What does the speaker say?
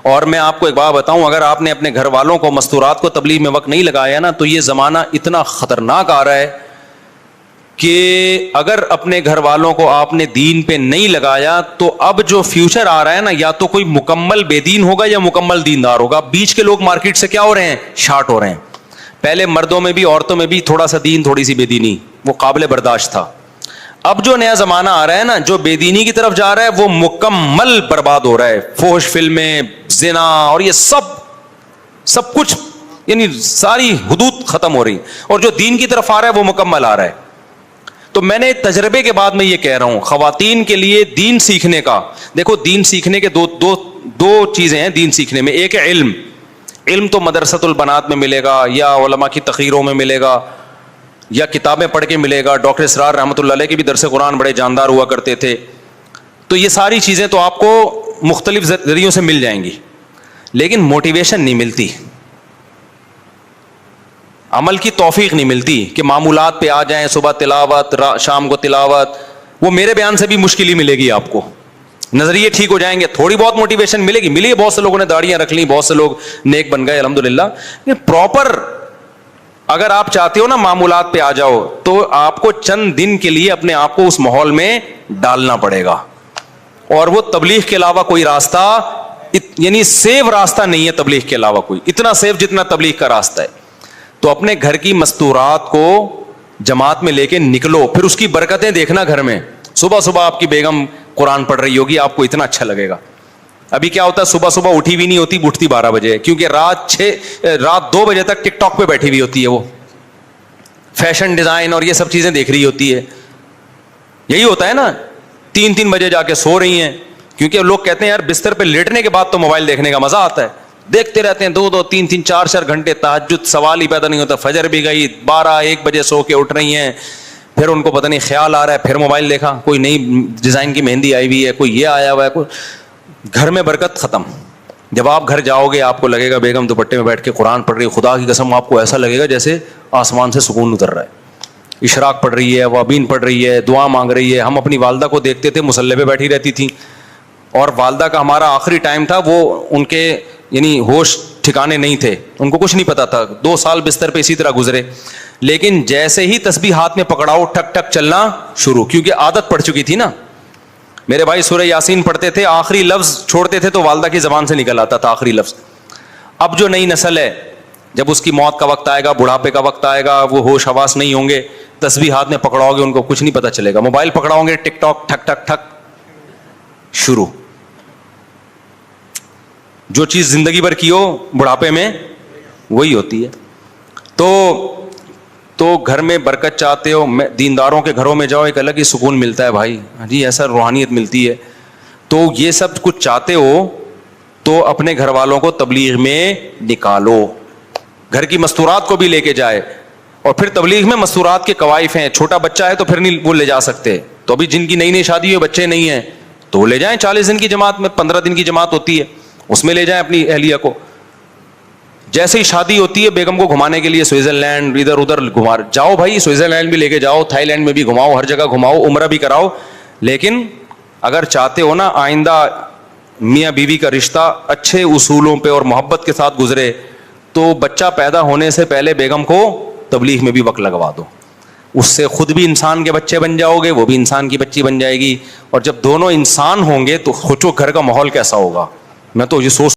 اور میں آپ کو ایک بات بتاؤں, اگر آپ نے اپنے گھر والوں کو مستورات کو تبلیغ میں وقت نہیں لگایا نا, تو یہ زمانہ اتنا خطرناک آ رہا ہے کہ اگر اپنے گھر والوں کو آپ نے دین پہ نہیں لگایا تو اب جو فیوچر آ رہا ہے نا, یا تو کوئی مکمل بے دین ہوگا یا مکمل دیندار ہوگا. بیچ کے لوگ مارکیٹ سے کیا ہو رہے ہیں, شارٹ ہو رہے ہیں. پہلے مردوں میں بھی عورتوں میں بھی تھوڑا سا دین تھوڑی سی بے دینی وہ قابل برداشت تھا. اب جو نیا زمانہ آ رہا ہے نا, جو بے دینی کی طرف جا رہا ہے وہ مکمل برباد ہو رہا ہے. فحش فلمیں, زنا اور یہ سب کچھ, یعنی ساری حدود ختم ہو رہی, اور جو دین کی طرف آ رہا ہے وہ مکمل آ رہا ہے. تو میں نے تجربے کے بعد میں یہ کہہ رہا ہوں, خواتین کے لیے دین سیکھنے کا, دیکھو دین سیکھنے کے دو چیزیں ہیں دین سیکھنے میں. ایک ہے علم. علم تو مدرسۃ البنات میں ملے گا, یا علماء کی تقریروں میں ملے گا, یا کتابیں پڑھ کے ملے گا. ڈاکٹر اسرار رحمۃ اللہ علیہ کے بھی درس قرآن بڑے جاندار ہوا کرتے تھے. تو یہ ساری چیزیں تو آپ کو مختلف ذریعوں سے مل جائیں گی, لیکن موٹیویشن نہیں ملتی, عمل کی توفیق نہیں ملتی کہ معمولات پہ آ جائیں, صبح تلاوت, شام کو تلاوت. وہ میرے بیان سے بھی مشکل ہی ملے گی آپ کو. نظریے ٹھیک ہو جائیں گے, تھوڑی بہت موٹیویشن ملے گی, ملی ہے. بہت سے لوگوں نے داڑیاں رکھ لی, بہت سے لوگ نیک بن گئے الحمدللہ. پراپر اگر آپ چاہتے ہو نا معمولات پہ آ جاؤ, تو آپ کو چند دن کے لیے اپنے آپ کو اس ماحول میں ڈالنا پڑے گا. اور وہ تبلیغ کے علاوہ کوئی راستہ, یعنی سیف راستہ نہیں ہے تبلیغ کے علاوہ کوئی, اتنا سیف جتنا تبلیغ کا راستہ ہے. تو اپنے گھر کی مستورات کو جماعت میں لے کے نکلو, پھر اس کی برکتیں دیکھنا گھر میں. صبح صبح آپ کی بیگم قرآن پڑھ رہی ہوگی, آپ کو اتنا اچھا لگے گا. ابھی کیا ہوتا ہے, صبح صبح اٹھی بھی نہیں ہوتی, اٹھتی 12 بجے, کیونکہ رات 2 بجے تک ٹک ٹاک پہ بیٹھی ہوئی ہوتی ہے, وہ فیشن ڈیزائن اور یہ سب چیزیں دیکھ رہی ہوتی ہے. یہی ہوتا ہے نا, 3 بجے جا کے سو رہی ہیں, کیونکہ لوگ کہتے ہیں یار بستر پہ لیٹنے کے بعد تو موبائل دیکھنے کا مزہ آتا ہے. دیکھتے رہتے ہیں 2 3 4 گھنٹے, تہجد سوال ہی پیدا نہیں ہوتا. فجر بھی گئی, 12-1 بجے سو کے اٹھ رہی ہیں, پھر ان کو پتہ نہیں خیال آ رہا ہے, پھر موبائل دیکھا, کوئی نئی ڈیزائن کی مہندی آئی ہوئی ہے, کوئی یہ آیا ہوا ہے, کوئی. گھر میں برکت ختم. جب آپ گھر جاؤ گے آپ کو لگے گا بیگم دوپٹے میں بیٹھ کے قرآن پڑھ رہی ہے, خدا کی قسم آپ کو ایسا لگے گا جیسے آسمان سے سکون اتر رہا ہے. اشراق پڑھ رہی ہے, اوابین پڑھ رہی ہے, دعا مانگ رہی ہے. ہم اپنی والدہ کو دیکھتے تھے مصلی پہ بیٹھی رہتی تھی, اور والدہ کا ہمارا آخری ٹائم تھا, وہ ان کے یعنی ہوش ٹھکانے نہیں تھے, ان کو کچھ نہیں پتا تھا. 2 سال بستر پہ اسی طرح گزرے, لیکن جیسے ہی تسبیح ہاتھ میں پکڑاؤ ٹھک ٹھک چلنا شروع, کیونکہ عادت پڑ چکی تھی نا. میرے بھائی سورہ یاسین پڑھتے تھے, آخری لفظ چھوڑتے تھے تو والدہ کی زبان سے نکل آتا تھا آخری لفظ. اب جو نئی نسل ہے, جب اس کی موت کا وقت آئے گا, بڑھاپے کا وقت آئے گا, وہ ہوش حواس نہیں ہوں گے, تسبیح ہاتھ میں پکڑاؤ گے ان کو کچھ نہیں پتا چلے گا. موبائل پکڑاؤ گے, ٹک ٹاک ٹھک ٹھک ٹھک شروع. جو چیز زندگی بھر کی ہو بڑھاپے میں وہی ہوتی ہے. تو گھر میں برکت چاہتے ہو, دینداروں کے گھروں میں جاؤ, ایک الگ ہی سکون ملتا ہے بھائی جی, ایسا روحانیت ملتی ہے. تو یہ سب کچھ چاہتے ہو تو اپنے گھر والوں کو تبلیغ میں نکالو, گھر کی مستورات کو بھی لے کے جائے. اور پھر تبلیغ میں مستورات کے قوائف ہیں, چھوٹا بچہ ہے تو پھر نہیں وہ لے جا سکتے. تو ابھی جن کی نئی شادی ہوئی بچے نہیں ہیں تو وہ لے جائیں 40 دن کی جماعت میں, 15 دن کی جماعت ہوتی ہے, اس میں لے جائیں اپنی اہلیہ کو. جیسے ہی شادی ہوتی ہے بیگم کو گھمانے کے لیے سوئٹزرلینڈ ادھر ادھر گھما جاؤ بھائی, سوئٹزرلینڈ بھی لے کے جاؤ, تھائی لینڈ میں بھی گھماؤ, ہر جگہ گھماؤ, عمرہ بھی کراؤ. لیکن اگر چاہتے ہو نا آئندہ میاں بیوی کا رشتہ اچھے اصولوں پہ اور محبت کے ساتھ گزرے, تو بچہ پیدا ہونے سے پہلے بیگم کو تبلیغ میں بھی وقت لگوا دو. اس سے خود بھی انسان کے بچے بن جاؤ گے, وہ بھی انسان کی بچی بن جائے گی. اور جب دونوں انسان ہوں گے تو سوچو گھر کا ماحول کیسا ہوگا. میں تو یہ سوچ